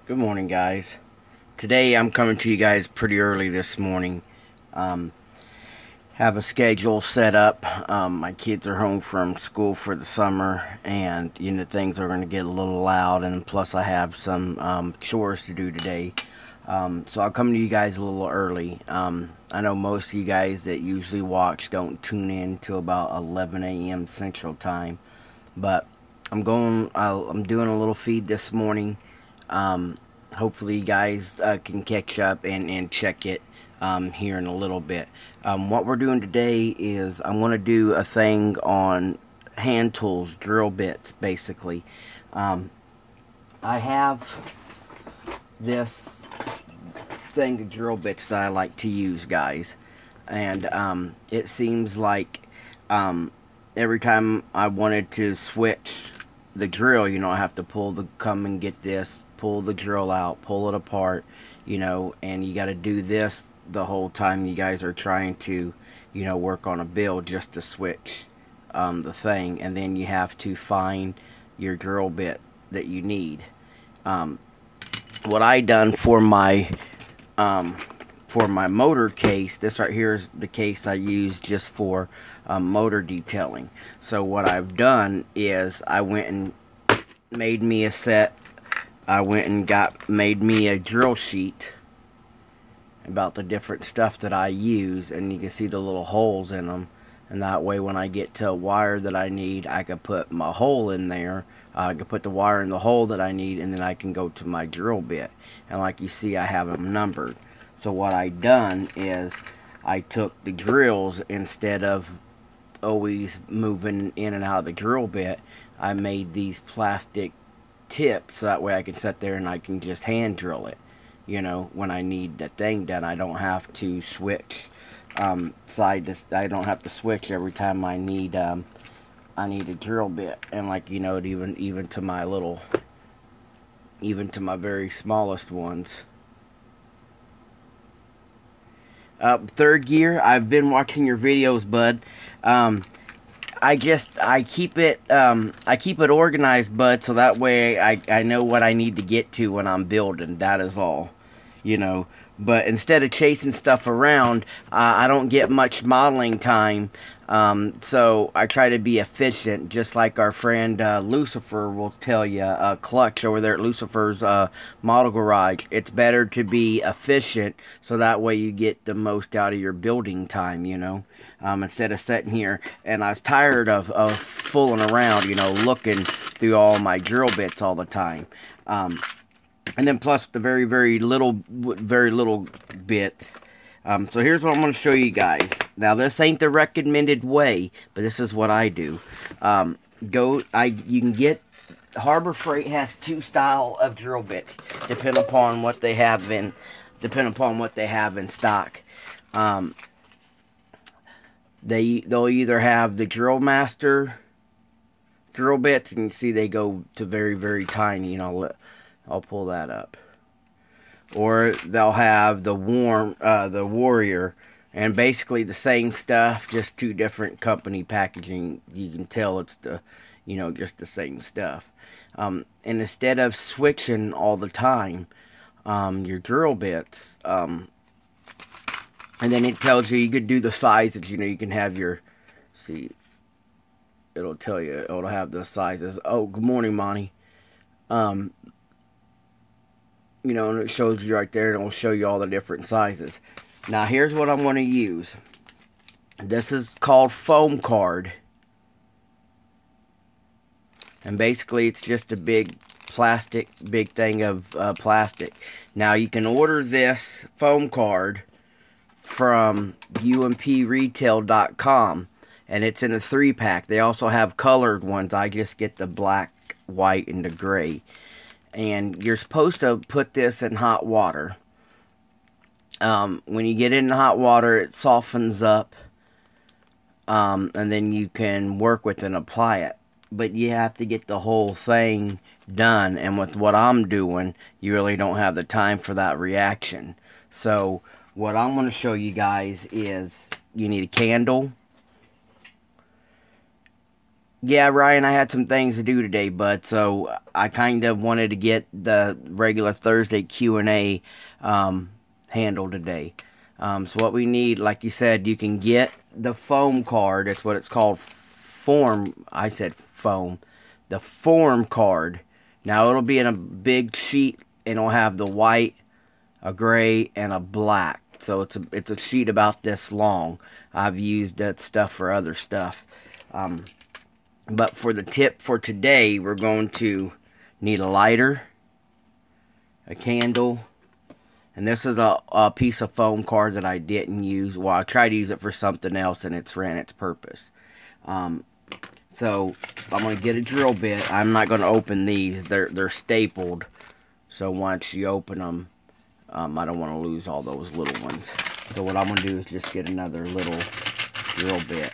Good morning, guys. Today I'm coming to you guys pretty early this morning. Um, have a schedule set up. My kids are home from school for the summer, and things are going to get a little loud. And plus, I have some chores to do today. So I'll come to you guys a little early. I know most of you guys that usually watch don't tune in till about 11 a.m. Central Time, but I'm doing a little feed this morning. Um, Hopefully, you guys can catch up and check it here in a little bit. What we're doing today is I'm going to do a thing on hand tools, drill bits, basically. I have this thing of drill bits that I like to use, guys, and it seems like every time I wanted to switch the drill, I have to come and get this, pull the drill out, pull it apart, and you got to do this the whole time you guys are trying to, work on a build just to switch the thing, and then you have to find your drill bit that you need. What I done for my motor case, this right here is the case I use just for motor detailing. So what I've done is I went and made me a set. I went and made me a drill sheet about the different stuff that I use, and you can see the little holes in them. And that way, when I get to a wire that I need, I can put my hole in there. I can put the wire in the hole that I need, and then I can go to my drill bit. And like you see, I have them numbered. So what I done is I took the drills, instead of always moving in and out of the drill bit, I made these plastic tips, so that way I can sit there and I can just hand drill it. When I need the thing done, I don't have to switch I don't have to switch every time I need a drill bit. And even to my very smallest ones. Third gear, I've been watching your videos, bud. I keep it organized, bud, so that way I know what I need to get to when I'm building. That is all. But instead of chasing stuff around, I don't get much modeling time. So I try to be efficient, just like our friend Lucifer will tell you, Clutch over there at Lucifer's Model Garage. It's better to be efficient, so that way you get the most out of your building time, instead of sitting here. And I was tired of fooling around, looking through all my drill bits all the time. And then plus the very little bits. So here's what I'm going to show you guys. Now this ain't the recommended way, but this is what I do. You can get, Harbor Freight has two style of drill bits, depending upon what they have in stock. They'll either have the Drill Master drill bits, and you see they go to very tiny. I'll pull that up. Or they'll have the Warrior, and basically the same stuff, just two different company packaging. You can tell it's just the same stuff. And instead of switching all the time, your drill bits, and then it tells you could do the sizes. You can have it'll tell you, it'll have the sizes. Oh, good morning, Monty. And it shows you right there, and it will show you all the different sizes. Now, here's what I'm going to use. This is called foam card. And basically, it's just a big thing of plastic. Now, you can order this foam card from umpretail.com, and it's in a 3-pack. They also have colored ones. I just get the black, white, and the gray. And you're supposed to put this in hot water. When you get it in hot water, it softens up. And then you can work with it and apply it. But you have to get the whole thing done. And with what I'm doing, you really don't have the time for that reaction. So what I'm going to show you guys is you need a candle. Yeah, Ryan, I had some things to do today, bud. So I kind of wanted to get the regular Thursday Q&A handled today. So what we need, like you said, you can get the foam card. That's what it's called. Form. I said foam. The form card. Now it'll be in a big sheet, and it'll have the white, a gray, and a black. So it's a sheet about this long. I've used that stuff for other stuff. But for the tip for today, we're going to need a lighter, a candle, and this is a piece of foam card that I didn't use. Well, I tried to use it for something else, and it's ran its purpose. So I'm going to get a drill bit. I'm not going to open these. They're stapled. So once you open them, I don't want to lose all those little ones. So what I'm going to do is just get another little drill bit.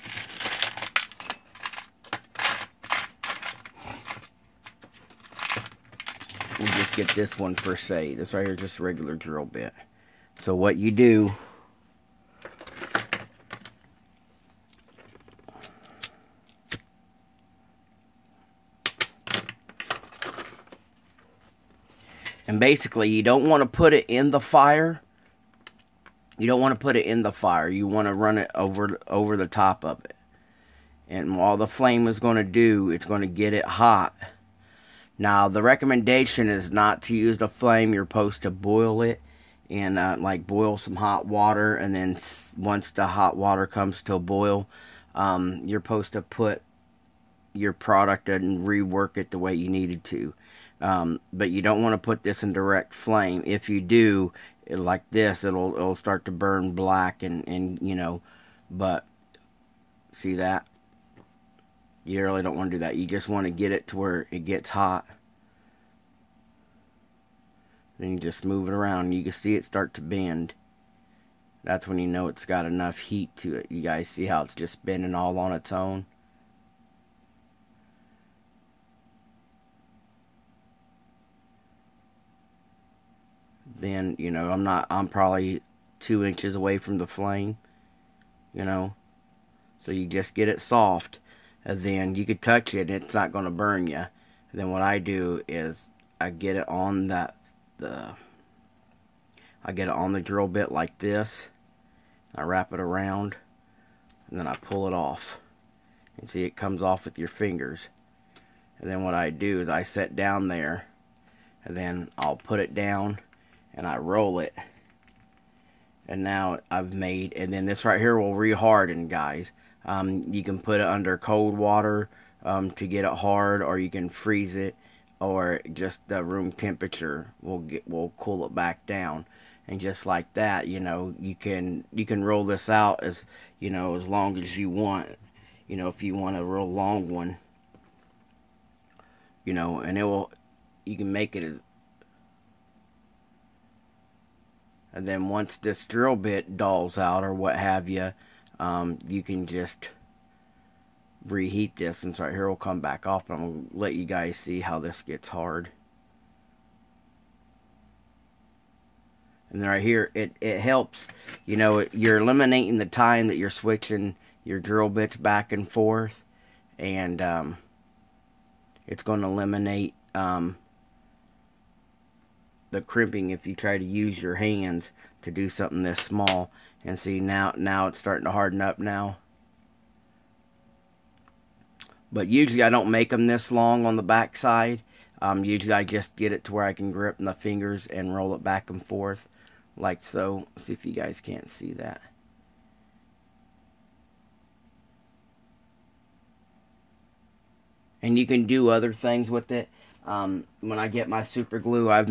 We'll just get this one per se. This right here is just a regular drill bit. So what you do, and basically you don't want to put it in the fire. You don't want to put it in the fire. You want to run it over the top of it. And while the flame is going to do, it's going to get it hot. Now, the recommendation is not to use the flame. You're supposed to boil it and like boil some hot water, and then once the hot water comes to a boil, you're supposed to put your product and rework it the way you needed to. But you don't want to put this in direct flame. If you do, like this, it'll start to burn black and you know, but see that? You really don't want to do that. You just want to get it to where it gets hot. Then you just move it around. You can see it start to bend. That's when you know it's got enough heat to it. You guys see how it's just bending all on its own? Then, you know, I'm probably 2 inches away from the flame. You know? So you just get it soft. And then you could touch it and it's not going to burn you. And then what I do is I get it on I get it on the drill bit like this. I wrap it around and then I pull it off. And see, it comes off with your fingers. And then what I do is I set down there and then I'll put it down and I roll it. And now I've made, and then this right here will re-harden, guys. You can put it under cold water to get it hard, or you can freeze it, or just the room temperature will cool it back down. And just like that, you know, you can roll this out as, you know, as long as you want. You know, if you want a real long one, you know, and you can make it as. And then once this drill bit dulls out or what have you, you can just reheat this. And so right here will come back off. But I'm going to let you guys see how this gets hard. And then right here, it helps. You know, you're eliminating the time that you're switching your drill bits back and forth. And it's going to eliminate the crimping if you try to use your hands to do something this small. And see, now it's starting to harden up now. But usually I don't make them this long on the back side. Usually I just get it to where I can grip my fingers and roll it back and forth like so. See if you guys can't see that. And you can do other things with it. When I get my super glue, I've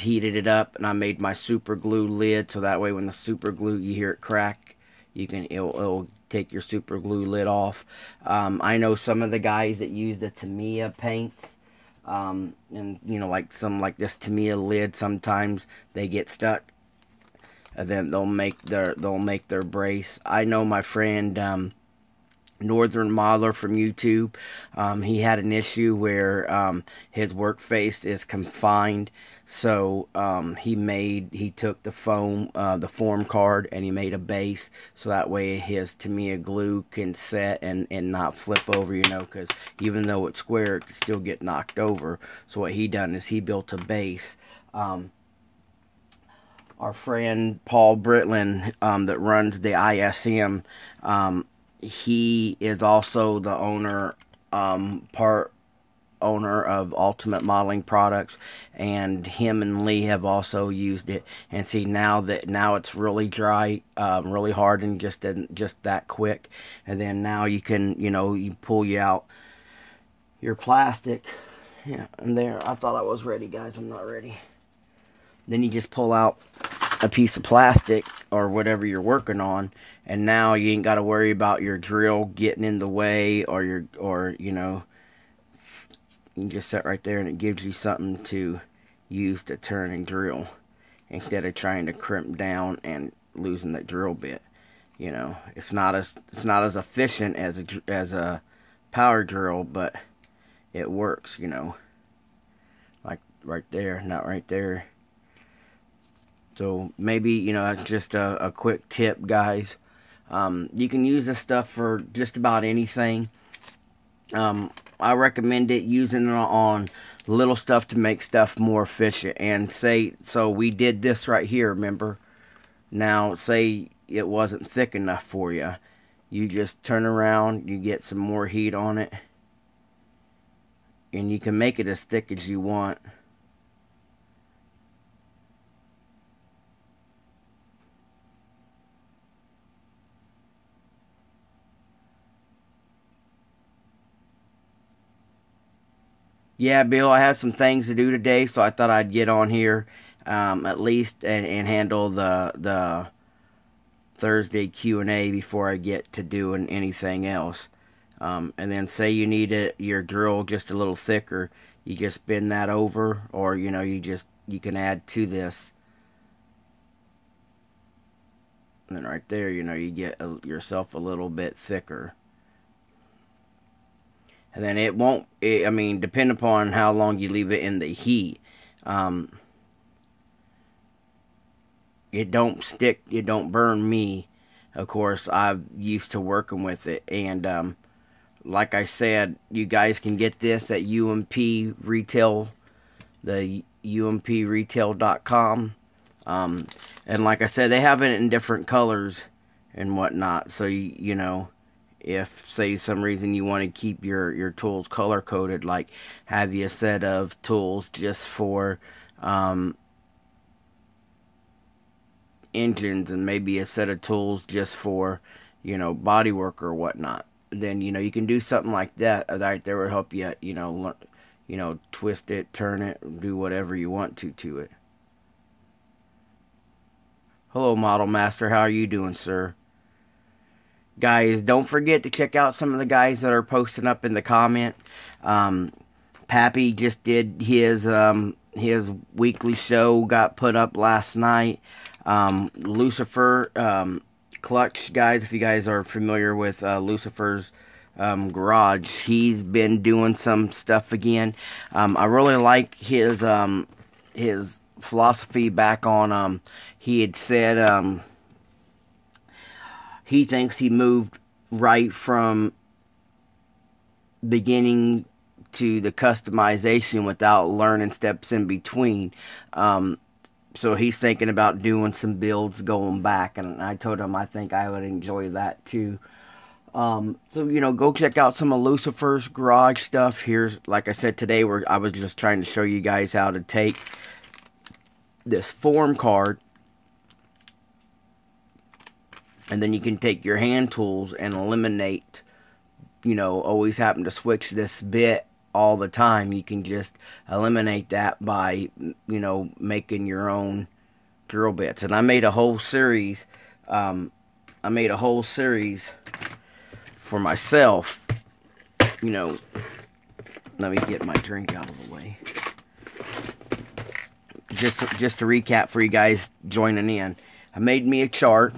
heated it up and I made my super glue lid, so that way when the super glue, you hear it crack, it'll take your super glue lid off. I know some of the guys that use the Tamiya paints, and you know, like this Tamiya lid, sometimes they get stuck, and then they'll make their brace. I know my friend Northern Modeler from YouTube. He had an issue where his workspace is confined, so he took the form card, and he made a base, so that way his Tamiya glue can set and not flip over, because even though it's square, it can still get knocked over. So what he done is he built a base. Our friend Paul Britlin, that runs the ISM, he is also the part owner of Ultimate Modeling Products, and him and Lee have also used it. And see, now it's really dry, really hard, and just that quick. And then now you can, you pull out your plastic. Yeah, and there. I thought I was ready, guys. I'm not ready. Then you just pull out a piece of plastic or whatever you're working on, and now you ain't got to worry about your drill getting in the way, or you can just sit right there, and it gives you something to use to turn and drill instead of trying to crimp down and losing that drill bit. It's not as efficient as a power drill, but it works. Like right there, not right there. So maybe, that's just a quick tip, guys. You can use this stuff for just about anything. I recommend using it on little stuff to make stuff more efficient. And so we did this right here, remember? Now, say it wasn't thick enough for you. You just turn around, you get some more heat on it, and you can make it as thick as you want. Yeah, Bill, I had some things to do today, so I thought I'd get on here at least and handle the Thursday Q&A before I get to doing anything else. And then say you need your drill just a little thicker, you just bend that over, or you can add to this. And then right there, you get yourself a little bit thicker. And then depending upon how long you leave it in the heat, it don't stick, it don't burn me. Of course, I'm used to working with it. And like I said, you guys can get this at UMP Retail, the umpretail.com. And like I said, they have it in different colors and whatnot. So, if, say, some reason you want to keep your tools color-coded, like have you a set of tools just for engines, and maybe a set of tools just for, body work or whatnot, then, you can do something like that. Right there would help you, twist it, turn it, do whatever you want to it. Hello, Model Master. How are you doing, sir? Guys, don't forget to check out some of the guys that are posting up in the comment. Pappy just did his weekly show, got put up last night. Lucifer, Clutch, guys, if you guys are familiar with Lucifer's garage, he's been doing some stuff again. I really like his philosophy back on, he had said, he thinks he moved right from beginning to the customization without learning steps in between. So he's thinking about doing some builds going back, and I told him I think I would enjoy that too. So, go check out some of Lucifer's garage stuff. Here's, like I said today, I was just trying to show you guys how to take this form card, and then you can take your hand tools and eliminate, always having to switch this bit all the time. You can just eliminate that by, making your own drill bits. And I made a whole series, for myself. Let me get my drink out of the way. Just to recap for you guys joining in. I made me a chart.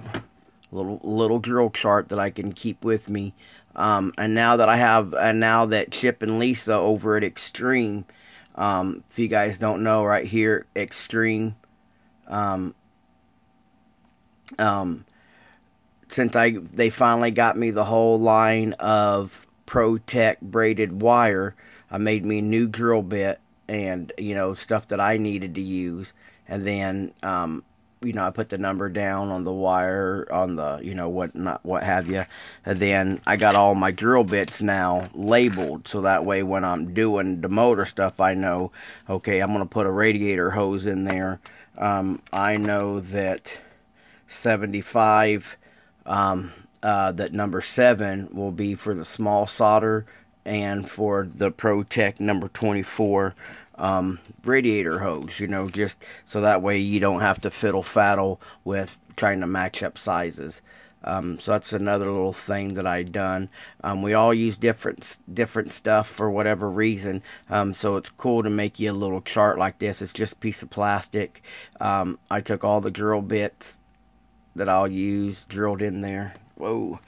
Little drill chart that I can keep with me And now that Chip and Lisa over at Extreme, if you guys don't know, right here, Extreme, since they finally got me the whole line of ProTech braided wire, I made me a new drill bit and, stuff that I needed to use. And then, I put the number down on the wire, on the, what have you. And then I got all my drill bits now labeled, so that way when I'm doing the motor stuff, I know, okay, I'm going to put a radiator hose in there. I know that 75, that number 7 will be for the small solder, and for the ProTech number 24, radiator hose, just so that way you don't have to fiddle-faddle with trying to match up sizes. So that's another little thing that I done. We all use different stuff for whatever reason. So it's cool to make you a little chart like this. It's just a piece of plastic. I took all the drill bits that I'll use, drilled in there. Whoa.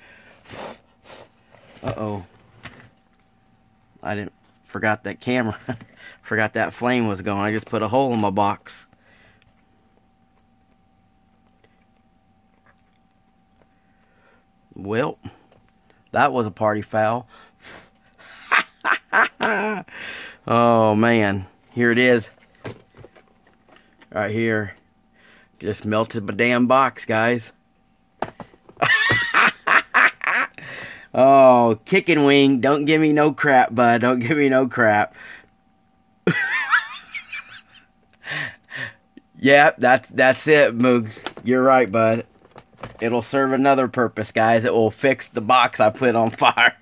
Uh-oh. Forgot that camera. Forgot that flame was going. I just put a hole in my box. Well, that was a party foul. Oh, man. Here it is. Right here. Just melted my damn box, guys. Oh, Kicking Wing, don't give me no crap, bud. Don't give me no crap. Yeah, that's it, Moog. You're right, bud. It'll serve another purpose, guys. It will fix the box I put on fire.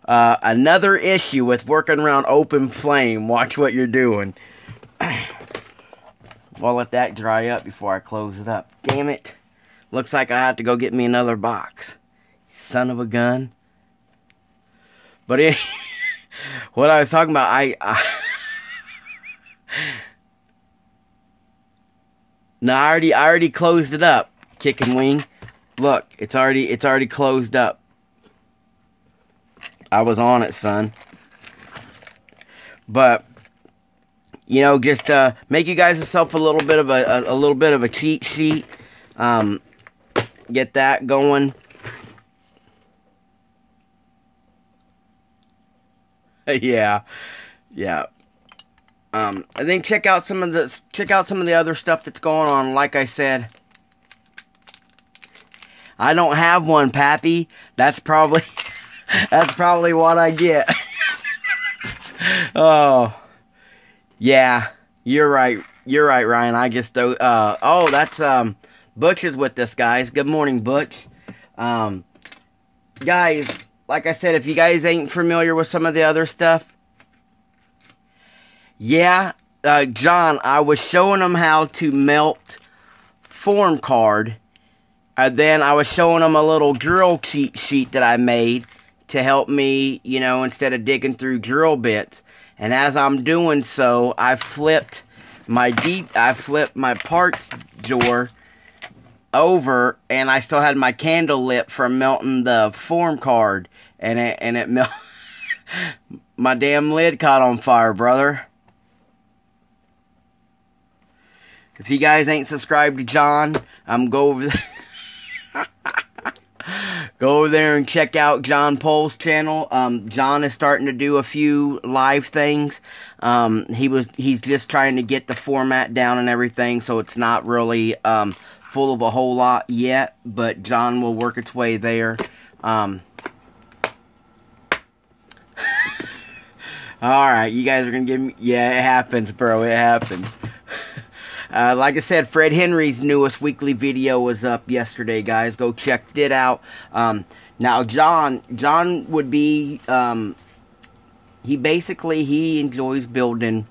Another issue with working around open flame. Watch what you're doing. Well, let that dry up before I close it up. Damn it. Looks like I have to go get me another box. Son of a gun. But what I was talking about, I already closed it up. Kicking Wing. Look, it's already closed up. I was on it, son. But just make you guys yourself a little bit of a cheat sheet. Get that going. Yeah. I think check out some of the other stuff that's going on. Like I said, I don't have one, Pappy. That's probably what I get. Oh, yeah. You're right, Ryan. I just that's Butch is with us, guys. Good morning, Butch. Guys, like I said, if you guys ain't familiar with some of the other stuff, yeah, John, I was showing him how to melt form card. Then I was showing him a little drill cheat sheet that I made to help me, instead of digging through drill bits. And as I'm doing so, I flipped my parts drawer over, and I still had my candle lit from melting the form card, and it melted. My damn lid caught on fire, brother. If you guys ain't subscribed to John, go over there and check out John Pole's channel. John is starting to do a few live things. He's just trying to get the format down and everything, so it's not really full of a whole lot yet, but John will work its way there. Alright, you guys are gonna give me... Yeah, it happens, bro. It happens. Like I said, Fred Henry's newest weekly video was up yesterday, guys. Go check it out. Now, John would be... He enjoys building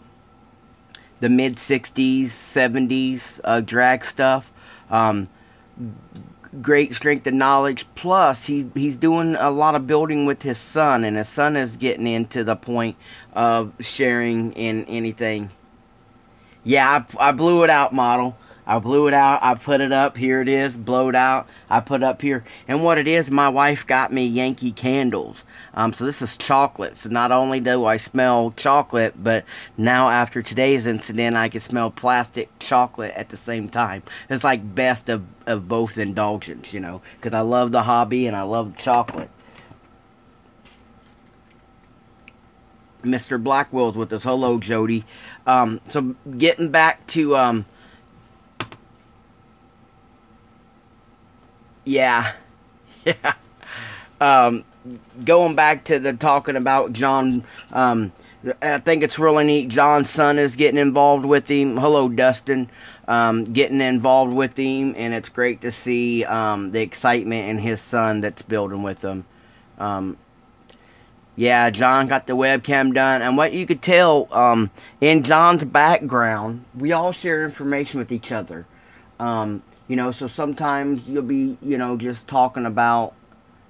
the mid-60s, 70s drag stuff. Great strength and knowledge. Plus, he's doing a lot of building with his son, and his son is getting into the point of sharing in anything. Yeah, I blew it out, model. I blew it out. I put it up. Here it is, blowed out. I put it up here. And what it is, my wife got me Yankee candles. So this is chocolate. So not only do I smell chocolate, but now after today's incident, I can smell plastic chocolate at the same time. It's like best of both indulgence, you know, because I love the hobby and I love chocolate. Mr. Blackwell's with us. Hello, Jody. So getting back to yeah. Going back to the talking about John, I think it's really neat. John's son is getting involved with him. Hello, Dustin. Getting involved with him, and it's great to see the excitement in his son that's building with him. Yeah, John got the webcam done, and what you could tell in John's background, we all share information with each other. You know, so sometimes you'll be, you know, just talking about,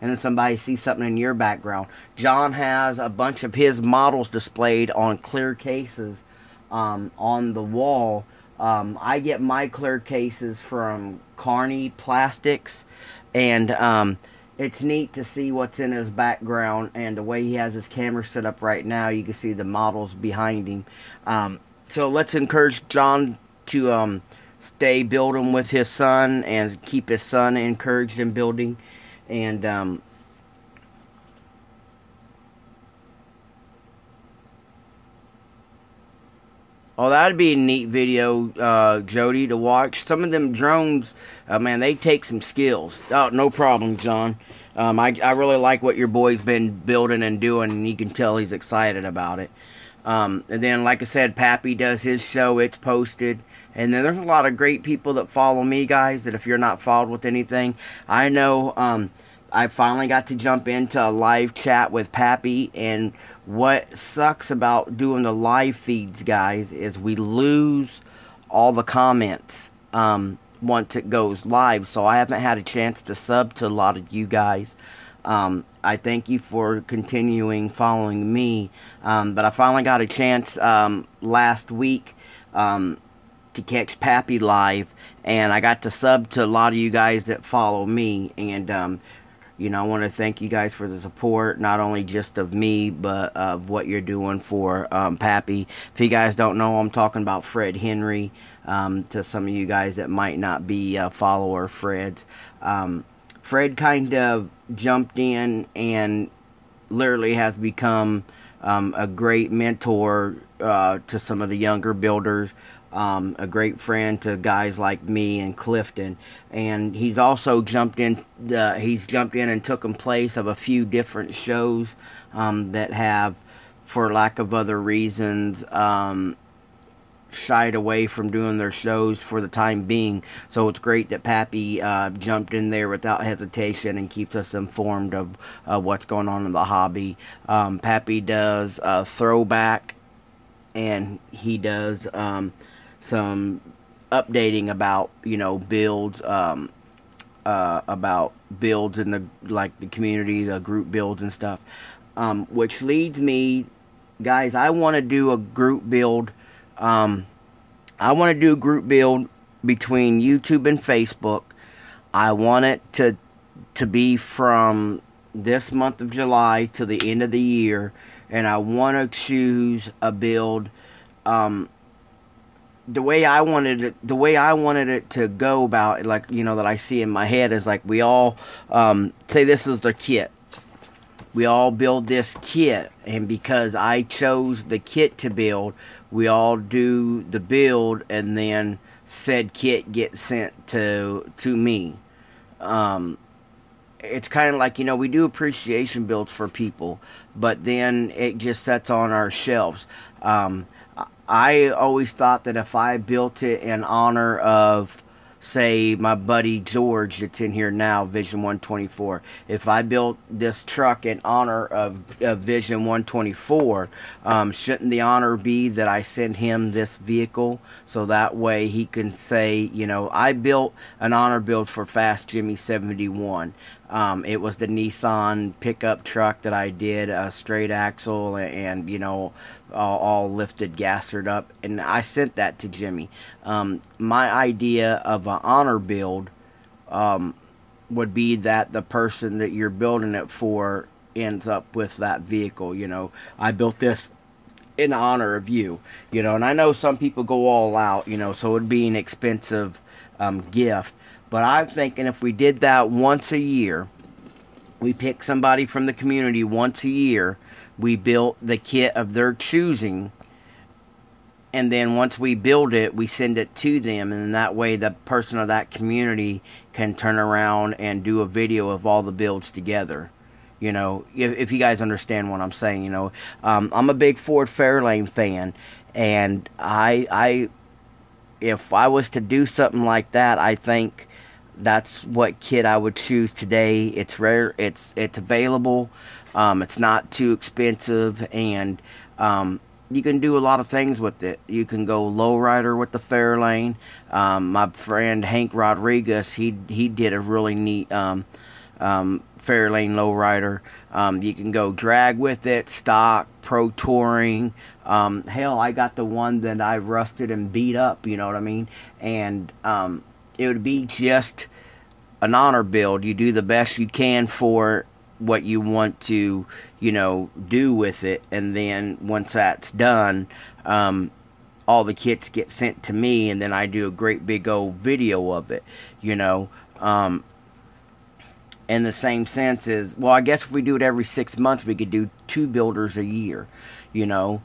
and then somebody sees something in your background. John has a bunch of his models displayed on clear cases on the wall. I get my clear cases from Carney Plastics, and it's neat to see what's in his background, and the way he has his camera set up right now, you can see the models behind him. So let's encourage John to stay building with his son and keep his son encouraged in building. And oh, that'd be a neat video, Jody, to watch. Some of them drones, man, they take some skills. Oh, no problem, John. I really like what your boy's been building and doing, and you can tell he's excited about it. And then, like I said, Pappy does his show. It's posted. And then there's a lot of great people that follow me, guys, that if you're not followed with anything, I know I finally got to jump into a live chat with Pappy, and what sucks about doing the live feeds, guys, is we lose all the comments once it goes live, so I haven't had a chance to sub to a lot of you guys. I thank you for continuing following me, but I finally got a chance last week to catch Pappy live, and I got to sub to a lot of you guys that follow me, and you know, I want to thank you guys for the support, not only just of me, but of what you're doing for Pappy. If you guys don't know, I'm talking about Fred Henry, to some of you guys that might not be a follower of Fred's. Fred kind of jumped in and literally has become a great mentor to some of the younger builders. A great friend to guys like me and Clifton, and he's also jumped in and taken place of a few different shows that have, for lack of other reasons, shied away from doing their shows for the time being. So it's great that Pappy jumped in there without hesitation and keeps us informed of what's going on in the hobby. Pappy does throwback, and he does some updating about, you know, builds, about builds in the community, the group builds and stuff, which leads me, guys, I want to do a group build. I want to do a group build between YouTube and Facebook. I want it to be from this month of July to the end of the year, and I want to choose a build the way I wanted it to go about, like, you know, that I see in my head is like we all say this was the kit. We all build this kit, and because I chose the kit to build, we all do the build, and then said kit gets sent to me. It's kind of like, you know, we do appreciation builds for people, but then it just sits on our shelves. I always thought that if I built it in honor of, say, my buddy George that's in here now, Vision 124, if I built this truck in honor of Vision 124, shouldn't the honor be that I send him this vehicle, so that way he can say, you know, I built an honor build for Fast Jimmy 71. It was the Nissan pickup truck that I did, a straight axle and all lifted, gassered up, and I sent that to Jimmy. My idea of an honor build would be that the person that you're building it for ends up with that vehicle. I built this in honor of you, and I know some people go all out, so it'd be an expensive gift. But I'm thinking if we did that once a year, we pick somebody from the community once a year, we built the kit of their choosing, and then once we build it, we send it to them, and that way the person of that community can turn around and do a video of all the builds together. If you guys understand what I'm saying, I'm a big Ford Fairlane fan, and if I was to do something like that, I think that's what kit I would choose today. It's rare, it's available, it's not too expensive, and you can do a lot of things with it. You can go lowrider with the Fairlane. My friend Hank Rodriguez, he did a really neat Fairlane lowrider. You can go drag with it, stock, pro touring. Hell, I got the one that I rusted and beat up, you know what I mean? And it would be just an honor build. You do the best you can for what you want to, do with it. And then once that's done, all the kits get sent to me, and then I do a great big old video of it, in the same sense as, well, I guess if we do it every 6 months, we could do 2 builders a year, What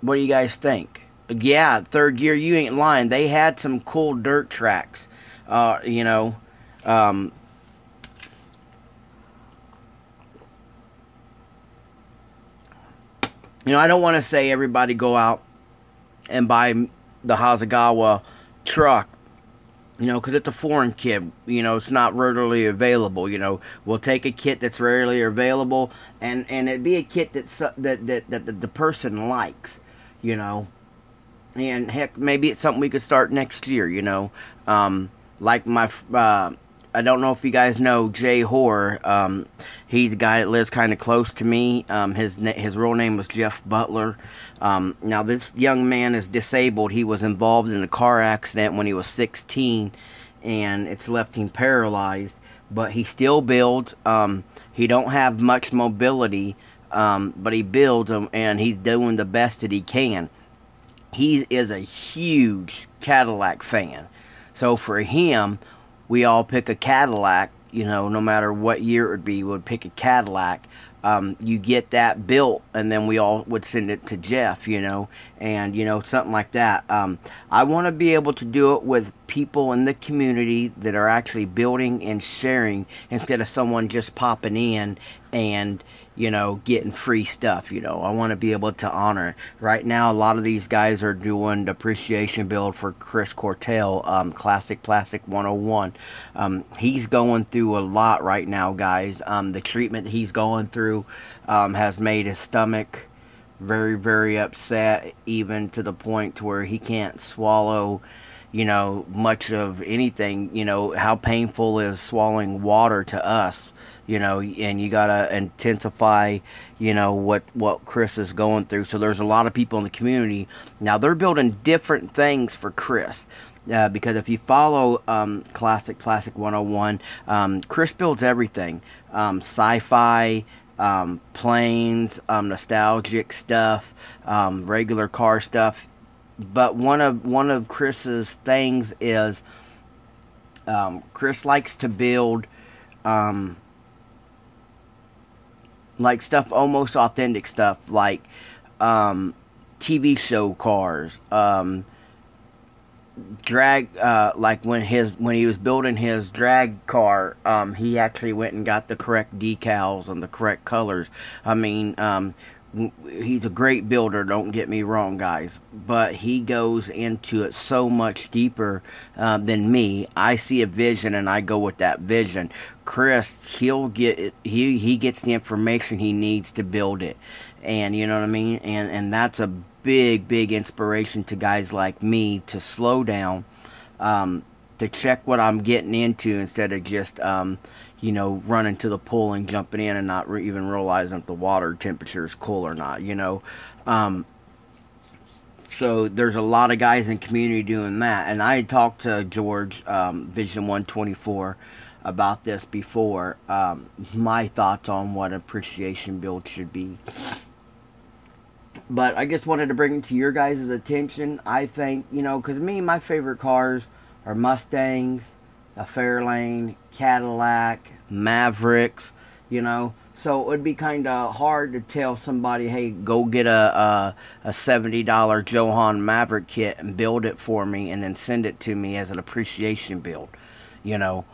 do you guys think? Yeah, third year, you ain't lying. They had some cool dirt tracks, I don't want to say everybody go out and buy the Hasegawa truck, because it's a foreign kit. It's not readily available. We'll take a kit that's rarely available, and it'd be a kit that the person likes, And heck, maybe it's something we could start next year, Like I don't know if you guys know Jay Hoare. He's a guy that lives kind of close to me. His real name was Jeff Butler. Now, this young man is disabled. He was involved in a car accident when he was 16, and it's left him paralyzed. But he still builds. He don't have much mobility, but he builds them, and he's doing the best that he can. He is a huge Cadillac fan. So for him, we all pick a Cadillac, no matter what year it would be, we would pick a Cadillac. You get that built, and then we all would send it to Jeff, and, something like that. I want to be able to do it with people in the community that are actually building and sharing, instead of someone just popping in and, getting free stuff. I want to be able to honor it. Right now, a lot of these guys are doing the appreciation build for Chris Cortell, Classic Plastic 101. He's going through a lot right now, guys. The treatment he's going through has made his stomach very, very upset, even to the point to where he can't swallow much of anything. How painful is swallowing water to us, and you gotta intensify, what Chris is going through. So there's a lot of people in the community now. They're building different things for Chris, because if you follow Classic Plastic 101, Chris builds everything, sci-fi, planes, nostalgic stuff, regular car stuff. But one of Chris's things is, Chris likes to build like stuff, almost authentic stuff, like TV show cars, drag, like when he was building his drag car, he actually went and got the correct decals and the correct colors. I mean, he's a great builder, don't get me wrong, guys, but he goes into it so much deeper than me. I see a vision and I go with that vision. Chris, he gets the information he needs to build it, and you know what I mean, and that's a big inspiration to guys like me to slow down, to check what I'm getting into instead of just you know, running to the pool and jumping in and not even realizing if the water temperature is cool or not, you know. So there's a lot of guys in community doing that. And I had talked to George, Vision 124, about this before. My thoughts on what appreciation build should be. But I just wanted to bring it to your guys' attention. I think, you know, because me, my favorite cars are Mustangs, a Fairlane, Cadillac, Mavericks, you know. So it would be kind of hard to tell somebody, hey, go get a $70 Johan Maverick kit and build it for me and then send it to me as an appreciation build, you know.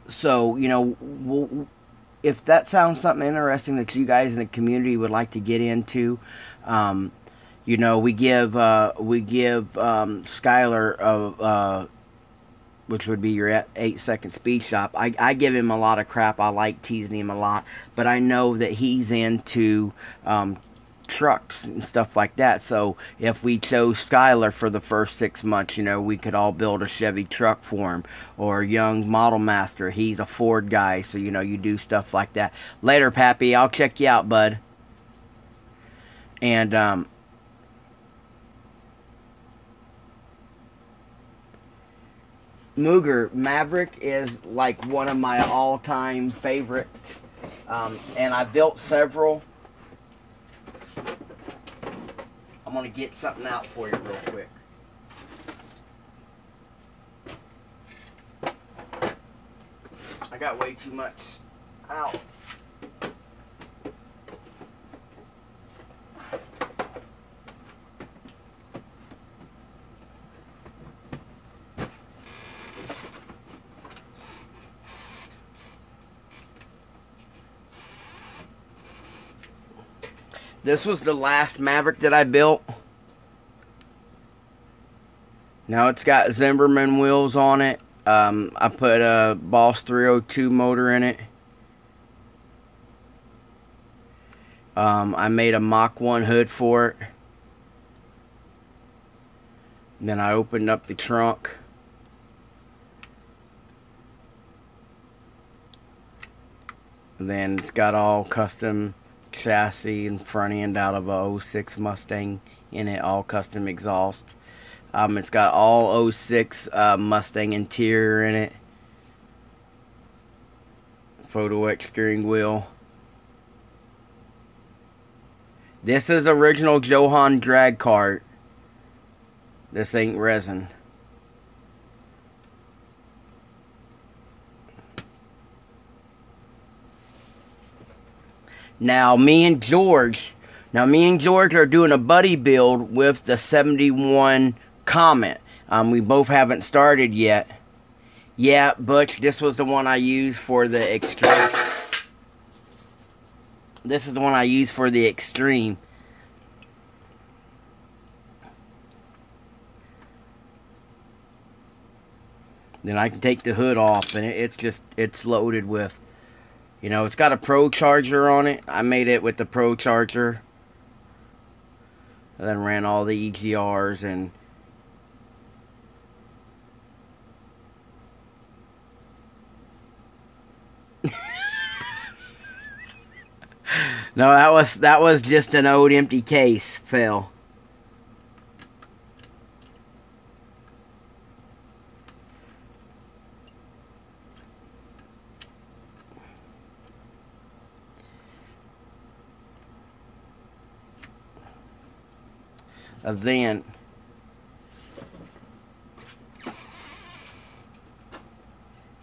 So, you know, if that sounds something interesting that you guys in the community would like to get into, you know, we give Skylar which would be your 8-second speed shop. I give him a lot of crap. I like teasing him a lot, but I know that he's into trucks and stuff like that. So if we chose Skylar for the first 6 months, you know, we could all build a Chevy truck for him, or Young Model Master. He's a Ford guy, so you know, you do stuff like that. Later, Pappy. I'll check you out, bud. And Mooger Maverick is like one of my all-time favorites, and I built several. I'm gonna get something out for you real quick. I got way too much out. This was the last Maverick that I built. Now it's got Zimmerman wheels on it. I put a Boss 302 motor in it. I made a Mach 1 hood for it. And then I opened up the trunk. And then it's got all custom chassis and front end out of a 06 Mustang in it, all custom exhaust. It's got all 06 Mustang interior in it. Photo X steering wheel. This is original Johan drag cart. This ain't resin. Now me and George are doing a buddy build with the 71 Comet. We both haven't started yet. Yeah, Butch, this was the one I used for the Extreme. This is the one I used for the Extreme. Then I can take the hood off, and it's loaded with, you know, it's got a Pro Charger on it. I made it with the Pro Charger. And then ran all the EGRs and no, that was just an old empty case, Phil. Then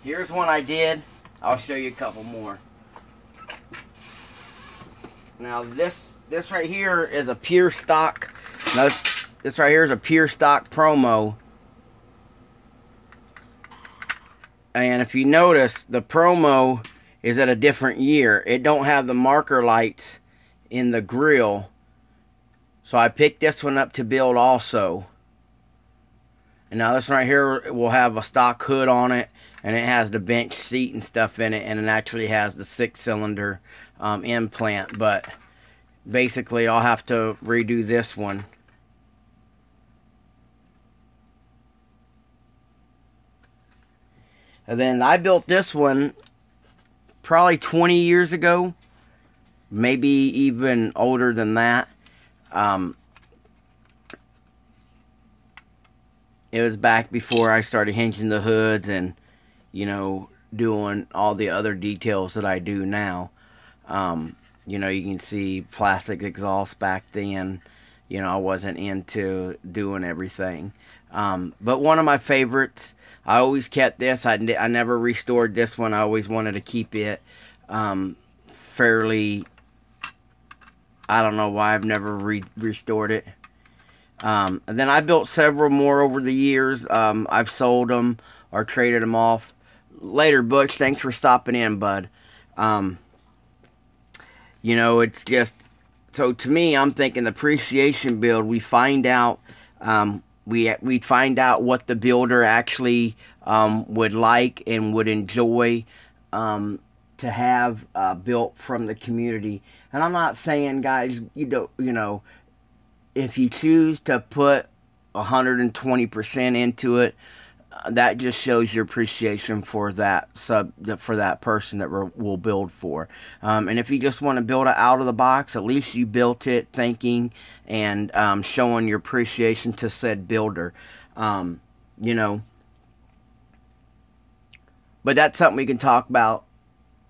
here's one I did. I'll show you a couple more. Now this right here is a pure stock. Now this right here is a pure stock promo. And if you notice, the promo is at a different year. It don't have the marker lights in the grill. So I picked this one up to build also. And now this one right here will have a stock hood on it. And it has the bench seat and stuff in it. And it actually has the 6-cylinder implant. But basically I'll have to redo this one. And then I built this one probably 20 years ago, maybe even older than that. It was back before I started hinging the hoods and, you know, doing all the other details that I do now. You know, you can see plastic exhaust back then. You know, I wasn't into doing everything. But one of my favorites, I always kept this. I never restored this one. I always wanted to keep it fairly. I don't know why I've never restored it. And then I built several more over the years. I've sold them or traded them off. Later, Butch, thanks for stopping in, bud. You know, it's just, so to me, I'm thinking the appreciation build, we find out, we find out what the builder actually would like and would enjoy to have built from the community. And I'm not saying, guys, you know, if you choose to put 120% into it, that just shows your appreciation for that person that will build for. And if you just want to build it out of the box, at least you built it thinking and showing your appreciation to said builder. You know, but that's something we can talk about,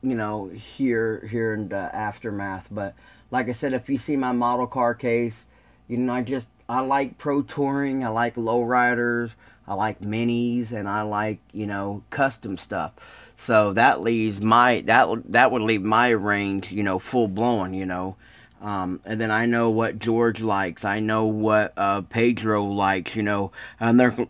you know, here in the aftermath. But like I said, if you see my model car case, you know, I like pro touring, I like lowriders, I like minis, and I like, you know, custom stuff. So that leaves that would leave my range, you know, full blown, you know. And then I know what George likes. I know what Pedro likes, you know. And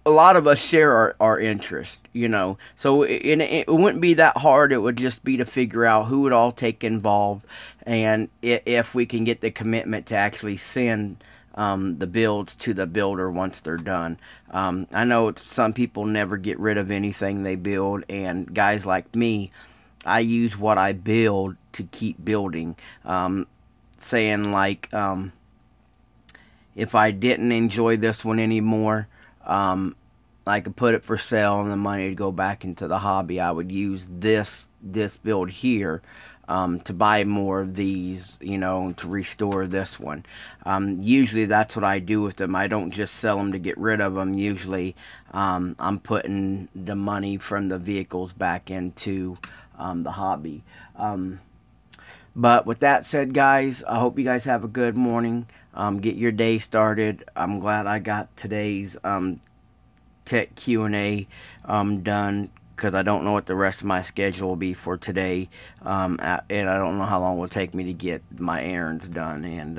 a lot of us share our interest, you know. So it wouldn't be that hard. It would just be to figure out who would all take involved, and if we can get the commitment to actually send the builds to the builder once they're done. I know some people never get rid of anything they build, and guys like me, I use what I build to keep building. Saying like, if I didn't enjoy this one anymore, I could put it for sale and the money would go back into the hobby. I would use this build here to buy more of these, you know, to restore this one. Usually that's what I do with them. I don't just sell them to get rid of them. Usually I'm putting the money from the vehicles back into the hobby. But with that said, guys, I hope you guys have a good morning. Get your day started. I'm glad I got today's tech Q&A done, because I don't know what the rest of my schedule will be for today, and I don't know how long it will take me to get my errands done and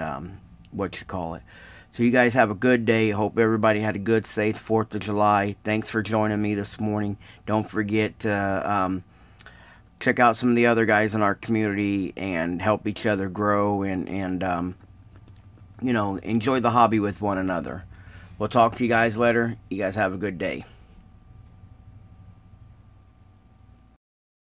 so you guys have a good day. Hope everybody had a good, safe 4th of July. Thanks for joining me this morning. Don't forget to check out some of the other guys in our community and help each other grow and you know, enjoy the hobby with one another. We'll talk to you guys later. You guys have a good day.